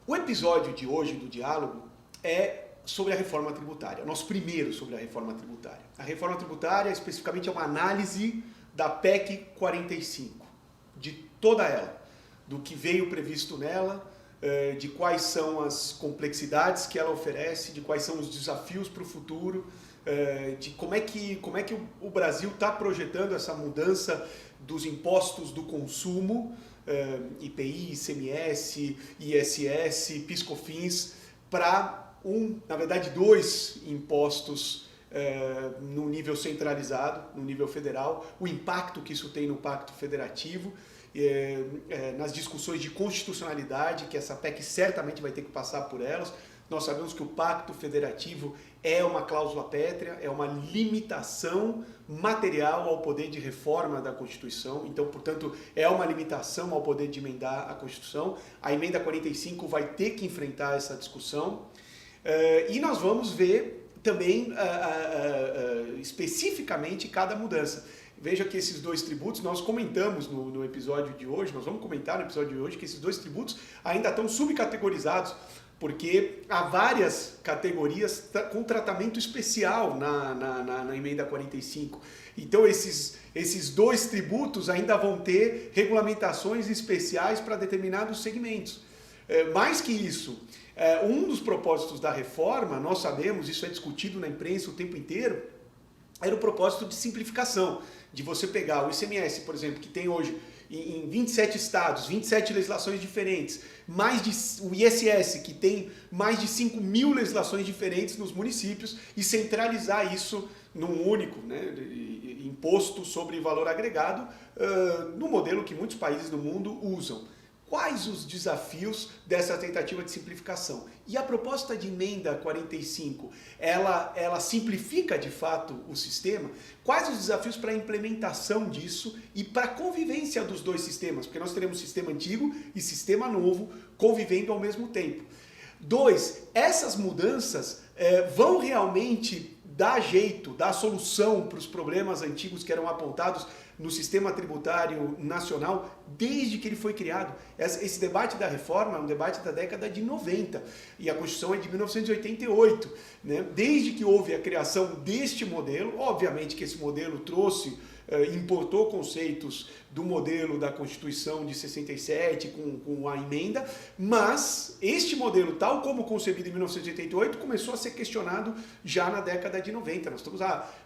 O episódio de hoje do Diálogo é sobre a reforma tributária, o nosso primeiro sobre a reforma tributária. A reforma tributária, especificamente, é uma análise da PEC 45, de toda ela, do que veio previsto nela, de quais são as complexidades que ela oferece, de quais são os desafios para o futuro, de como é que o Brasil está projetando essa mudança dos impostos do consumo, IPI, ICMS, ISS, PIS/COFINS, para na verdade, dois impostos no nível centralizado, no nível federal, o impacto que isso tem no Pacto Federativo, nas discussões de constitucionalidade, que essa PEC certamente vai ter que passar por elas. Nós sabemos que o Pacto Federativo é uma cláusula pétrea, é uma limitação material ao poder de reforma da Constituição, então, portanto, é uma limitação ao poder de emendar a Constituição. A emenda 45 vai ter que enfrentar essa discussão. E nós vamos ver também especificamente cada mudança. Veja que esses dois tributos, nós comentamos no episódio de hoje, nós vamos comentar no episódio de hoje que esses dois tributos ainda estão subcategorizados, porque há várias categorias com tratamento especial na emenda 45. Então esses dois tributos ainda vão ter regulamentações especiais para determinados segmentos. Mais que isso, um dos propósitos da reforma, nós sabemos, isso é discutido na imprensa o tempo inteiro, era o propósito de simplificação, de você pegar o ICMS, por exemplo, que tem hoje em 27 estados, 27 legislações diferentes, o ISS, que tem mais de 5.000 legislações diferentes nos municípios, e centralizar isso num único, né, imposto sobre valor agregado, no modelo que muitos países do mundo usam. Quais os desafios dessa tentativa de simplificação? E a proposta de emenda 45, ela simplifica de fato o sistema? Quais os desafios para a implementação disso e para a convivência dos dois sistemas? Porque nós teremos sistema antigo e sistema novo convivendo ao mesmo tempo. 2, essas mudanças vão realmente dar jeito, dar solução para os problemas antigos que eram apontados no sistema tributário nacional desde que ele foi criado. Esse debate da reforma é um debate da década de 90 e a Constituição é de 1988. Né? Desde que houve a criação deste modelo, obviamente que esse modelo importou conceitos do modelo da Constituição de 67 com a emenda, mas este modelo, tal como concebido em 1988, começou a ser questionado já na década de 90. Nós estamos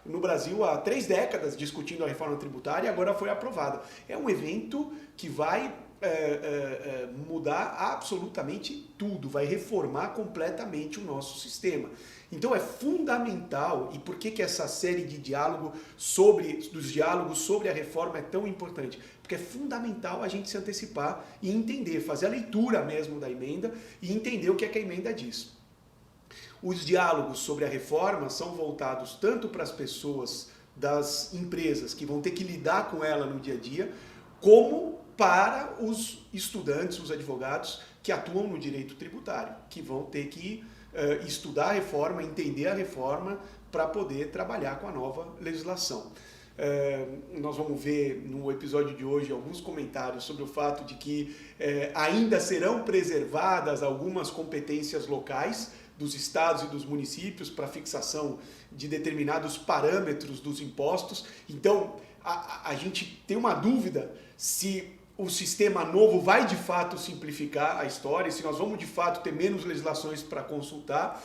no Brasil há 3 décadas discutindo a reforma tributária e agora foi aprovada. É um evento que vai mudar absolutamente tudo, vai reformar completamente o nosso sistema. Então é fundamental, e por que essa série de dos diálogos sobre a reforma é tão importante? Porque é fundamental a gente se antecipar e entender, fazer a leitura mesmo da emenda e entender o que é que a emenda diz. Os diálogos sobre a reforma são voltados tanto para as pessoas das empresas que vão ter que lidar com ela no dia a dia, como para os estudantes, os advogados que atuam no direito tributário, que vão ter que estudar a reforma, entender a reforma para poder trabalhar com a nova legislação. Nós vamos ver no episódio de hoje alguns comentários sobre o fato de que ainda serão preservadas algumas competências locais dos estados e dos municípios para fixação de determinados parâmetros dos impostos. Então, a gente tem uma dúvida se o sistema novo vai de fato simplificar a história, se nós vamos de fato ter menos legislações para consultar.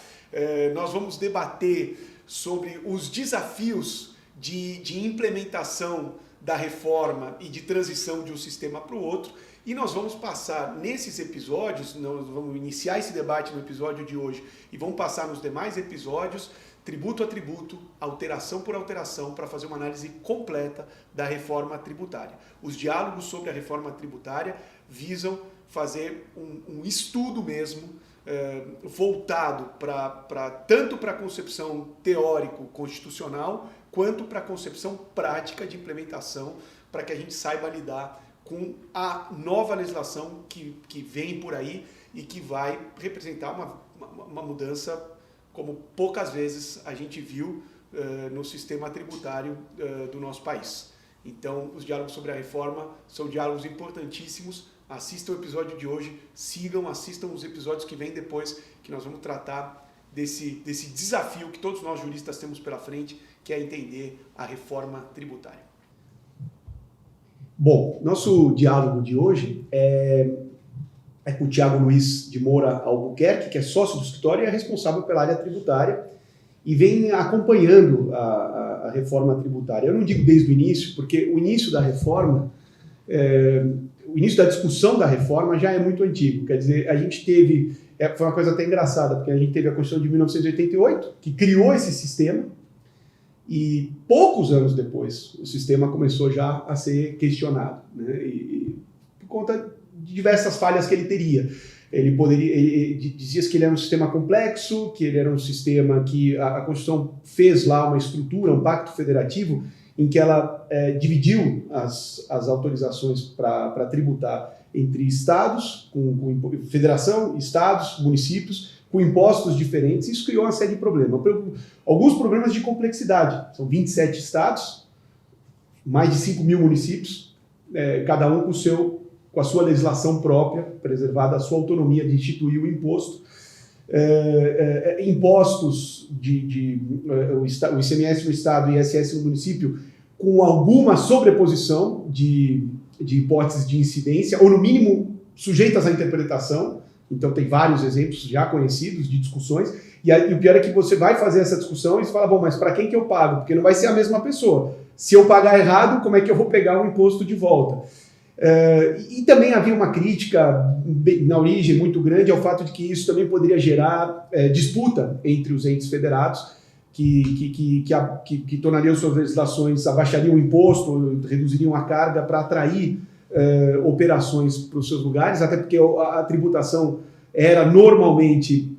Nós vamos debater sobre os desafios de implementação da reforma e de transição de um sistema para o outro. E nós vamos passar nesses episódios, nós vamos iniciar esse debate no episódio de hoje e vamos passar nos demais episódios, tributo a tributo, alteração por alteração, para fazer uma análise completa da reforma tributária. Os diálogos sobre a reforma tributária visam fazer um estudo mesmo, voltado tanto para a concepção teórico-constitucional, quanto para a concepção prática de implementação, para que a gente saiba lidar com a nova legislação que vem por aí e que vai representar uma mudança como poucas vezes a gente viu no sistema tributário do nosso país. Então, os diálogos sobre a reforma são diálogos importantíssimos assistam o episódio de hoje, assistam os episódios que vêm depois, que nós vamos tratar desse desafio que todos nós juristas temos pela frente, que é entender a reforma tributária. Bom, nosso diálogo de hoje é com o Thiago Luiz de Moura Albuquerque, que é sócio do escritório e é responsável pela área tributária e vem acompanhando a reforma tributária. Eu não digo desde o início, porque o início da reforma, o início da discussão da reforma já é muito antigo. Quer dizer, a gente teve, foi uma coisa até engraçada, porque a gente teve a Constituição de 1988, que criou esse sistema, e poucos anos depois o sistema começou já a ser questionado, né? E por conta de diversas falhas que ele teria. Ele dizia que ele era um sistema complexo, que ele era um sistema que a Constituição fez lá uma estrutura, um pacto federativo, em que ela dividiu as autorizações para tributar entre estados, com federação, estados, municípios, com impostos diferentes. Isso criou uma série de problemas. Alguns problemas de complexidade. São 27 estados, mais de 5 mil municípios, cada um com a sua legislação própria, preservada a sua autonomia de instituir o imposto. Impostos o ICMS no estado e o ISS no município, com alguma sobreposição de hipóteses de incidência, ou no mínimo sujeitas à interpretação. Então tem vários exemplos já conhecidos de discussões, e o pior é que você vai fazer essa discussão e você fala, bom, mas para quem que eu pago? Porque não vai ser a mesma pessoa. Se eu pagar errado, como é que eu vou pegar o imposto de volta? E também havia uma crítica na origem muito grande ao fato de que isso também poderia gerar disputa entre os entes federados, que tornariam suas legislações, abaixariam o imposto, reduziriam a carga para atrair operações para os seus lugares, até porque a tributação era normalmente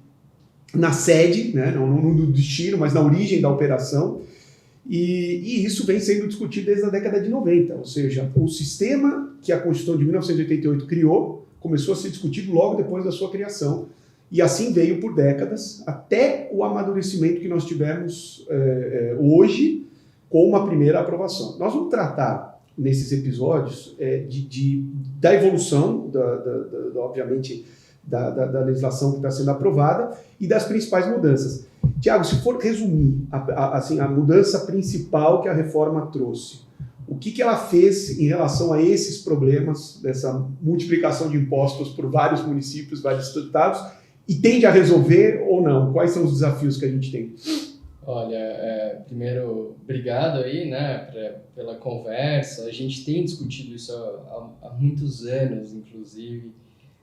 na sede, né, não no destino, mas na origem da operação. E isso vem sendo discutido desde a década de 90, ou seja, o sistema que a Constituição de 1988 criou começou a ser discutido logo depois da sua criação, e assim veio por décadas, até o amadurecimento que nós tivemos hoje com uma primeira aprovação. Nós vamos tratar nesses episódios da evolução, obviamente, da legislação que está sendo aprovada e das principais mudanças. Tiago, se for resumir a mudança principal que a reforma trouxe, o que ela fez em relação a esses problemas, dessa multiplicação de impostos por vários municípios, vários estados, e tende a resolver ou não? Quais são os desafios que a gente tem? Olha, primeiro, obrigado aí, né, pela conversa. A gente tem discutido isso há muitos anos, inclusive.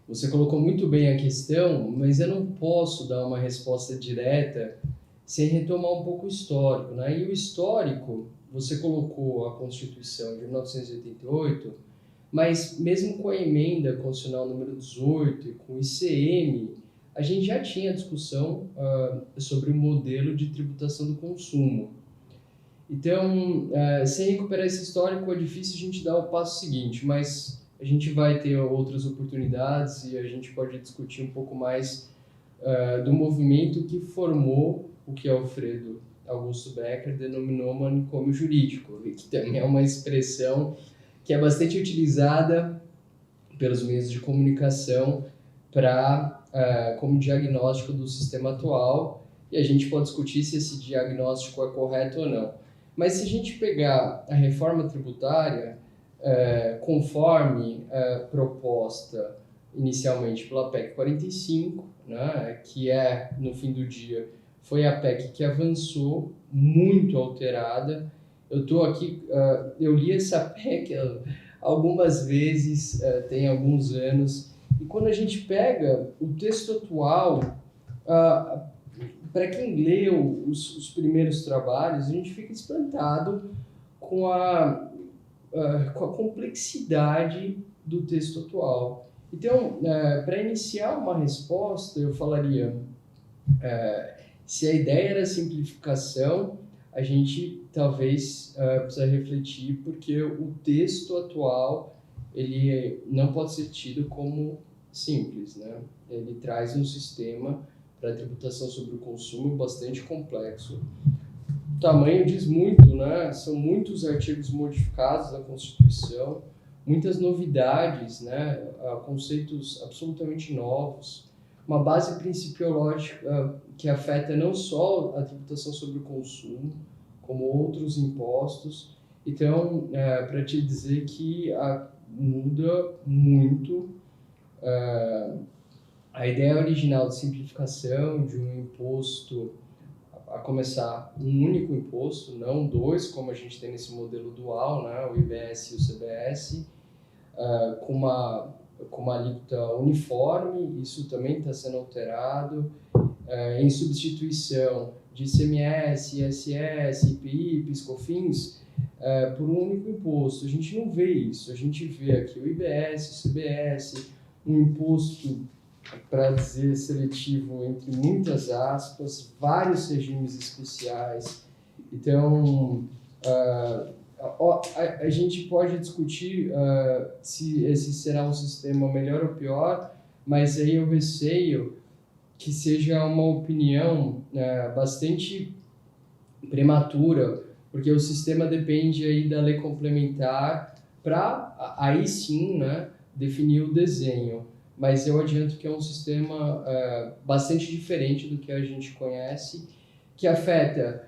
Você colocou muito bem a questão, mas eu não posso dar uma resposta direta sem retomar um pouco o histórico, né? E o histórico, você colocou a Constituição de 1988, mas mesmo com a emenda constitucional número 18 e com o ICM, a gente já tinha discussão sobre o modelo de tributação do consumo. Então, sem recuperar esse histórico, é difícil a gente dar o passo seguinte, mas a gente vai ter outras oportunidades e a gente pode discutir um pouco mais do movimento que formou o que Alfredo Augusto Becker denominou manicômio jurídico, que também é uma expressão que é bastante utilizada pelos meios de comunicação como diagnóstico do sistema atual, e a gente pode discutir se esse diagnóstico é correto ou não. Mas se a gente pegar a reforma tributária, conforme proposta inicialmente pela PEC 45, né, que no fim do dia, foi a PEC que avançou, muito alterada. Eu estou aqui, eu li essa PEC algumas vezes, tem alguns anos, e quando a gente pega o texto atual, para quem leu os primeiros trabalhos, a gente fica espantado com a complexidade do texto atual. Então, para iniciar uma resposta, eu falaria, se a ideia era simplificação, a gente talvez precisa refletir, porque o texto atual ele não pode ser tido como simples, né? Ele traz um sistema para tributação sobre o consumo bastante complexo. O tamanho diz muito, né? São muitos artigos modificados da Constituição, muitas novidades, né, conceitos absolutamente novos, uma base principiológica que afeta não só a tributação sobre o consumo, como outros impostos. Então, para te dizer que muda muito a ideia original de simplificação de um imposto, a começar um único imposto, não dois, como a gente tem nesse modelo dual, né, o IBS e o CBS, com uma alíquota uniforme. Isso também está sendo alterado, em substituição de ICMS, ISS, IPI, PIS/COFINS, por um único imposto. A gente não vê isso, a gente vê aqui o IBS, o CBS, um imposto, para dizer seletivo, entre muitas aspas, vários regimes especiais. Então, a gente pode discutir se esse será um sistema melhor ou pior, mas aí eu receio que seja uma opinião bastante prematura, porque o sistema depende aí da lei complementar para, aí sim, né, definir o desenho. Mas eu adianto que é um sistema bastante diferente do que a gente conhece, que afeta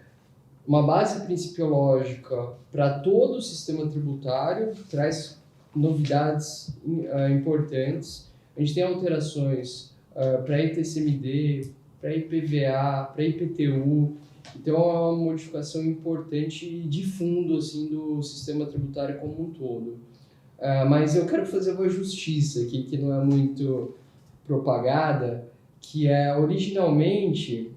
uma base principiológica para todo o sistema tributário, traz novidades importantes. A gente tem alterações para ITCMD, para IPVA, para IPTU. Então é uma modificação importante e de fundo assim, do sistema tributário como um todo. Mas eu quero fazer uma justiça aqui, que não é muito propagada, que é originalmente,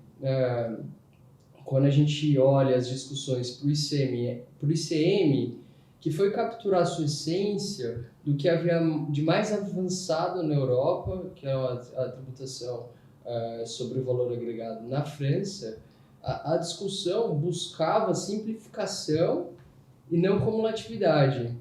quando a gente olha as discussões para o ICM, que foi capturar a sua essência do que havia de mais avançado na Europa, que é a tributação sobre o valor agregado na França. A discussão buscava simplificação e não cumulatividade,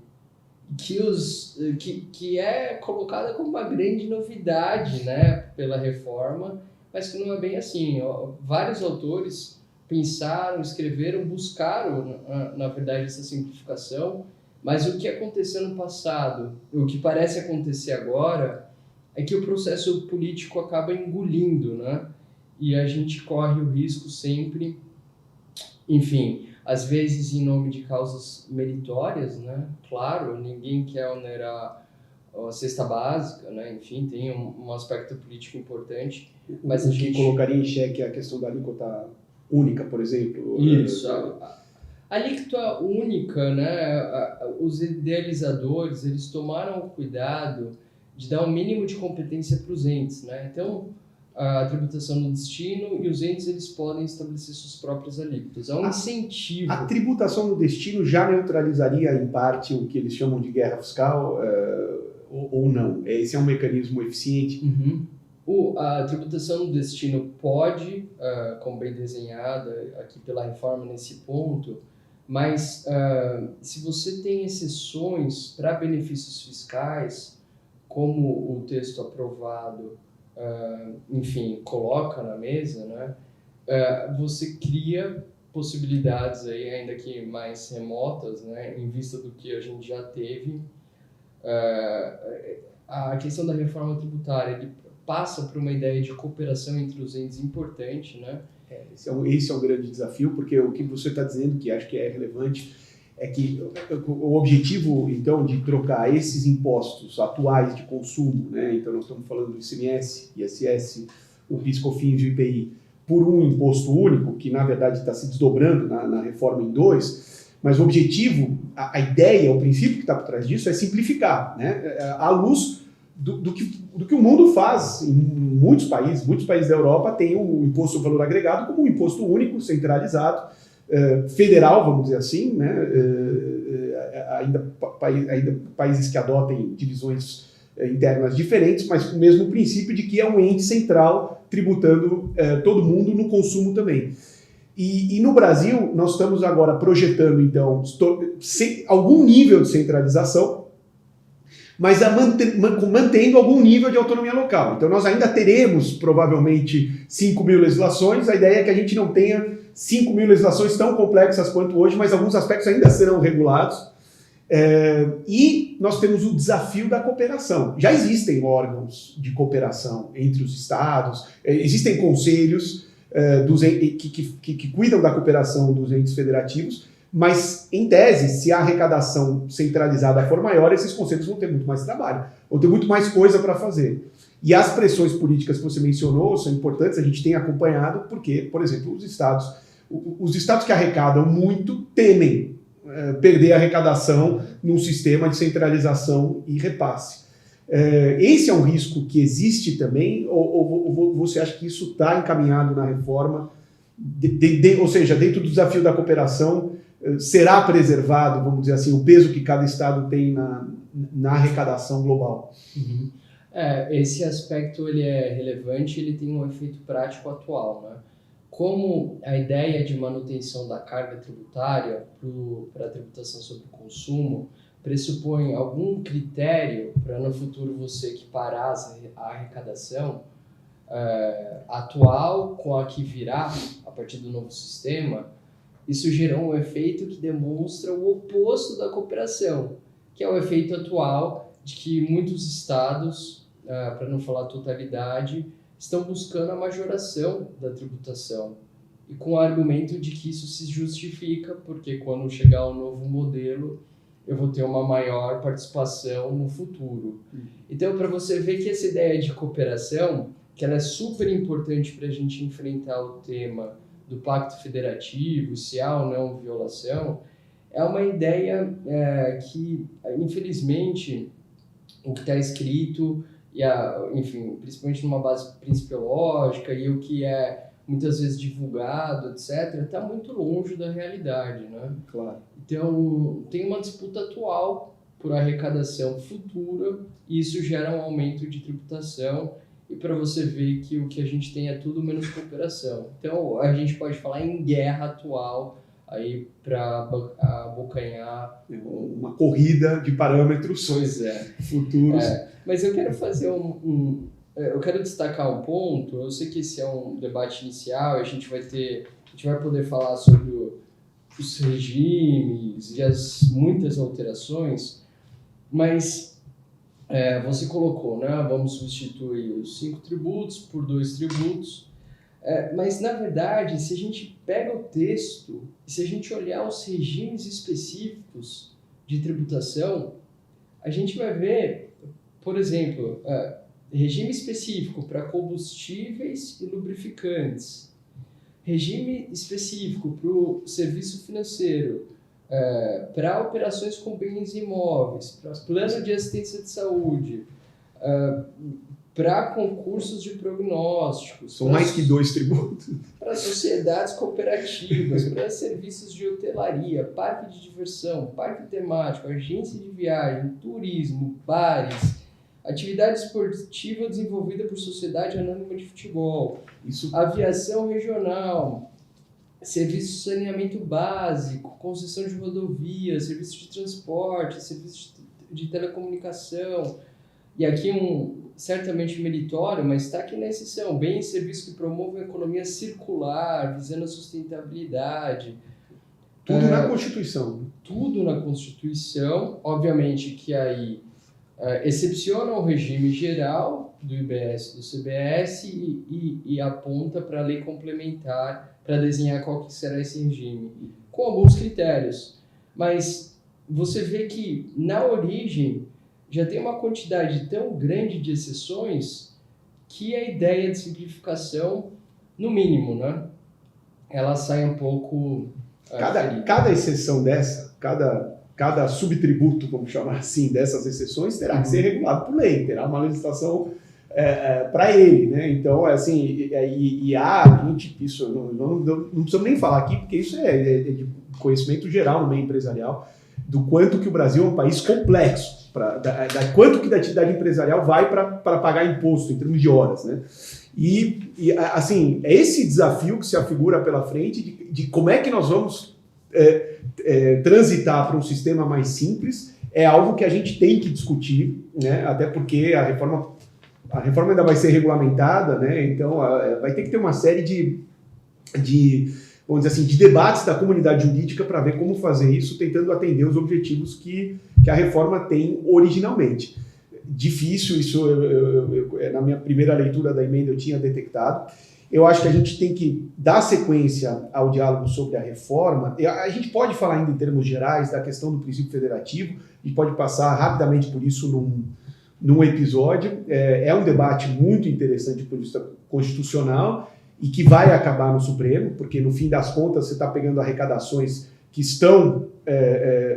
que é colocada como uma grande novidade, né, pela reforma, mas que não é bem assim. Vários autores pensaram, escreveram, buscaram, na verdade, essa simplificação, mas o que aconteceu no passado, o que parece acontecer agora, é que o processo político acaba engolindo, né? E a gente corre o risco sempre, enfim, às vezes em nome de causas meritórias, né? Claro, ninguém quer onerar a cesta básica, né? Enfim, tem um aspecto político importante, mas a gente colocaria em xeque a questão da alíquota única, por exemplo. Isso, a alíquota única, né? Os idealizadores, eles tomaram o cuidado de dar um mínimo de competência para os entes, né? Então, a tributação no destino, e os entes eles podem estabelecer suas próprias alíquotas. É um incentivo. A tributação no destino já neutralizaria, em parte, o que eles chamam de guerra fiscal, ou não? Esse é um mecanismo eficiente? Uhum. A tributação no destino pode, como bem desenhada aqui pela reforma nesse ponto, mas se você tem exceções para benefícios fiscais, como o texto aprovado enfim, coloca na mesa, né? Você cria possibilidades aí, ainda que mais remotas, né? Em vista do que a gente já teve. A questão da reforma tributária, ele passa por uma ideia de cooperação entre os entes importante, né? Esse é um grande desafio, porque o que você está dizendo, que acho que é relevante, é que o objetivo, então, de trocar esses impostos atuais de consumo, né? Então nós estamos falando do ICMS, ISS, o PIS/COFINS e o IPI, por um imposto único, que na verdade está se desdobrando na reforma em dois, mas o objetivo, a ideia, o princípio que está por trás disso é simplificar, né? À luz do que o mundo faz em muitos países da Europa têm o imposto sobre valor agregado como um imposto único, centralizado, federal, vamos dizer assim, né? Ainda países que adotem divisões internas diferentes, mas com o mesmo princípio de que é um ente central tributando todo mundo no consumo também. E no Brasil, nós estamos agora projetando, então, algum nível de centralização, mas mantendo algum nível de autonomia local. Então, nós ainda teremos, provavelmente, 5.000 legislações. A ideia é que a gente não tenha 5.000 legislações tão complexas quanto hoje, mas alguns aspectos ainda serão regulados. E nós temos o desafio da cooperação. Já existem órgãos de cooperação entre os estados, existem conselhos que cuidam da cooperação dos entes federativos, mas, em tese, se a arrecadação centralizada for maior, esses conselhos vão ter muito mais trabalho, vão ter muito mais coisa para fazer. E as pressões políticas que você mencionou são importantes, a gente tem acompanhado, porque, por exemplo, os estados que arrecadam muito temem perder a arrecadação num sistema de centralização e repasse. Esse é um risco que existe também, ou você acha que isso está encaminhado na reforma, ou seja, dentro do desafio da cooperação, será preservado, vamos dizer assim, o peso que cada estado tem na arrecadação global? Uhum. Esse aspecto ele é relevante, ele tem um efeito prático atual, né? Como a ideia de manutenção da carga tributária para a tributação sobre o consumo pressupõe algum critério para no futuro você equiparar a arrecadação atual com a que virá a partir do novo sistema, isso gerou um efeito que demonstra o oposto da cooperação, que é o efeito atual de que muitos estados, para não falar totalidade, estão buscando a majoração da tributação e com o argumento de que isso se justifica porque quando chegar o novo modelo eu vou ter uma maior participação no futuro. Então, para você ver que essa ideia de cooperação, que ela é super importante para a gente enfrentar o tema do Pacto Federativo, se há ou não violação, é uma ideia que, infelizmente, o que está escrito, enfim, principalmente numa base principiológica e o que é muitas vezes divulgado, etc., está muito longe da realidade, né? Claro. Então, tem uma disputa atual por arrecadação futura e isso gera um aumento de tributação e para você ver que o que a gente tem é tudo menos cooperação. Então, a gente pode falar em guerra atual aí para abocanhar uma corrida de parâmetros futuros. Mas eu quero fazer eu quero destacar um ponto. Eu sei que esse é um debate inicial, a gente vai poder falar sobre os regimes e as muitas alterações, mas você colocou, né? Vamos substituir os 5 tributos por 2 tributos. Mas, na verdade, se a gente pega o texto e se a gente olhar os regimes específicos de tributação, a gente vai ver, por exemplo, regime específico para combustíveis e lubrificantes, regime específico para o serviço financeiro, para operações com bens imóveis, para plano de assistência de saúde, para concursos de prognósticos. São mais que 2 tributos. Para sociedades cooperativas, para serviços de hotelaria, parque de diversão, parque temático, agência de viagem, turismo, bares, atividade esportiva desenvolvida por sociedade anônima de futebol, aviação regional, serviço de saneamento básico, concessão de rodovias, serviço de transporte, serviço de telecomunicação. E aqui certamente meritório, mas está aqui na exceção, bens e serviços que promovam a economia circular, visando a sustentabilidade. Tudo na Constituição. Tudo na Constituição, obviamente que aí excepciona o regime geral do IBS e do CBS e aponta para a lei complementar para desenhar qual que será esse regime, com alguns critérios. Mas você vê que na origem já tem uma quantidade tão grande de exceções que a ideia de simplificação, no mínimo, né, ela sai um pouco... Cada exceção dessa, cada subtributo, vamos chamar assim, dessas exceções, terá que ser regulado por lei, terá uma legislação para ele, né? Então, assim, isso não precisamos nem falar aqui, porque isso é de conhecimento geral no meio empresarial, do quanto que o Brasil é um país complexo, quanto que da atividade empresarial vai para pagar imposto em termos de horas, né? Assim, é esse desafio que se afigura pela frente de como é que nós vamos transitar para um sistema mais simples, é algo que a gente tem que discutir, né? Até porque a reforma ainda vai ser regulamentada, né? Então vai ter que ter uma série vamos dizer assim, de debates da comunidade jurídica para ver como fazer isso, tentando atender os objetivos que que a reforma tem originalmente. Difícil, isso na minha primeira leitura da emenda eu tinha detectado. Eu acho que a gente tem que dar sequência ao diálogo sobre a reforma. A gente pode falar ainda em termos gerais da questão do princípio federativo, e pode passar rapidamente por isso num episódio. É um debate muito interessante do ponto de vista constitucional e que vai acabar no Supremo, porque no fim das contas você está pegando arrecadações que estão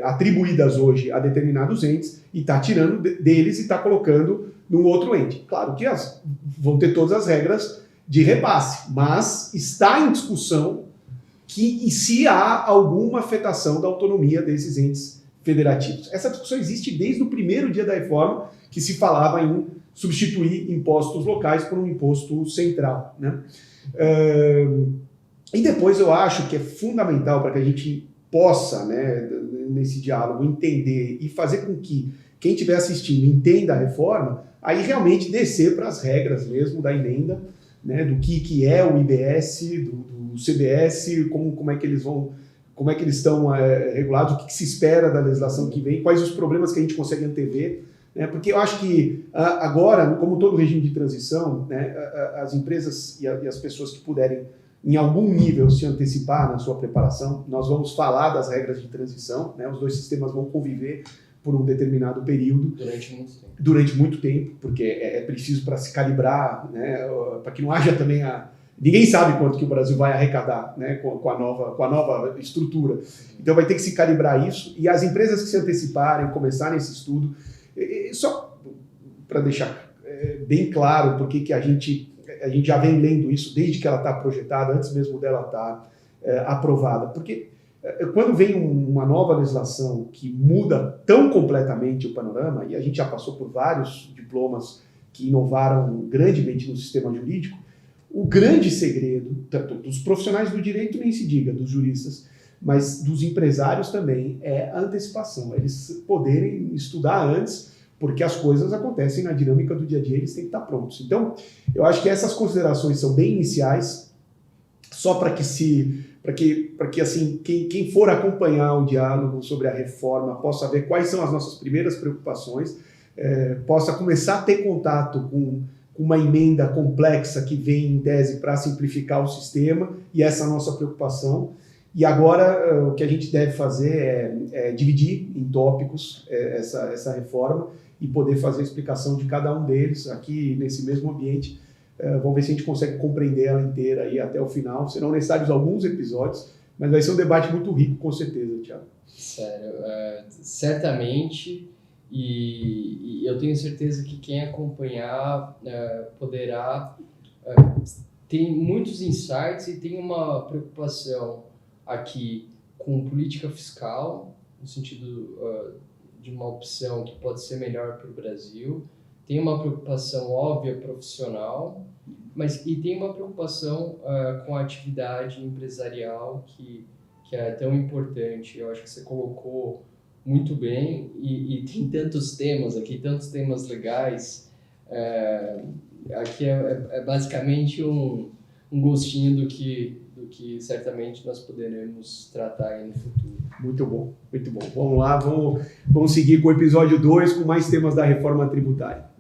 atribuídas hoje a determinados entes e está tirando deles e está colocando num outro ente. Claro que vão ter todas as regras de repasse, mas está em discussão e se há alguma afetação da autonomia desses entes federativos. Essa discussão existe desde o primeiro dia da reforma, que se falava em substituir impostos locais por um imposto central, né? E depois eu acho que é fundamental para que a gente possa, né, nesse diálogo, entender e fazer com que quem estiver assistindo entenda a reforma, aí realmente descer para as regras mesmo da emenda, né, do que é o IBS, do CBS, como é que eles vão, como é que eles estão regulados, o que se espera da legislação que vem, quais os problemas que a gente consegue antever, né, porque eu acho que agora, como todo regime de transição, né, as empresas e as pessoas que puderem em algum nível se antecipar na sua preparação, nós vamos falar das regras de transição, né, os dois sistemas vão conviver por um determinado período. Durante muito tempo, porque é preciso para se calibrar, né, para que não haja também ninguém sabe quanto que o Brasil vai arrecadar, né, com a nova estrutura. Então vai ter que se calibrar isso, e as empresas que se anteciparem, começarem esse estudo, só para deixar bem claro porque que a gente já vem lendo isso desde que ela está projetada, antes mesmo dela estar aprovada, porque quando vem uma nova legislação que muda tão completamente o panorama, e a gente já passou por vários diplomas que inovaram grandemente no sistema jurídico, o grande segredo, tanto dos profissionais do direito, nem se diga, dos juristas, mas dos empresários também, é a antecipação, eles poderem estudar antes, porque as coisas acontecem na dinâmica do dia a dia, eles têm que estar prontos. Então, eu acho que essas considerações são bem iniciais, só para que assim, quem for acompanhar o diálogo sobre a reforma possa ver quais são as nossas primeiras preocupações, possa começar a ter contato com uma emenda complexa que vem em tese para simplificar o sistema, e essa é a nossa preocupação. E agora o que a gente deve fazer é dividir em tópicos essa reforma e poder fazer a explicação de cada um deles aqui nesse mesmo ambiente. Vamos ver se a gente consegue compreender ela inteira aí até o final. Serão necessários alguns episódios, mas vai ser um debate muito rico, com certeza, Thiago. Sério, certamente, e eu tenho certeza que quem acompanhar poderá ter muitos insights, e tem uma preocupação aqui com política fiscal, no sentido de uma opção que pode ser melhor para o Brasil. Tem uma preocupação óbvia profissional, e tem uma preocupação com a atividade empresarial que é tão importante. Eu acho que você colocou muito bem, e tem tantos temas aqui, tantos temas legais. Aqui é basicamente um gostinho do que certamente nós poderemos tratar aí no futuro. Muito bom, muito bom. Vamos lá, vamos seguir com o episódio 2 com mais temas da reforma tributária.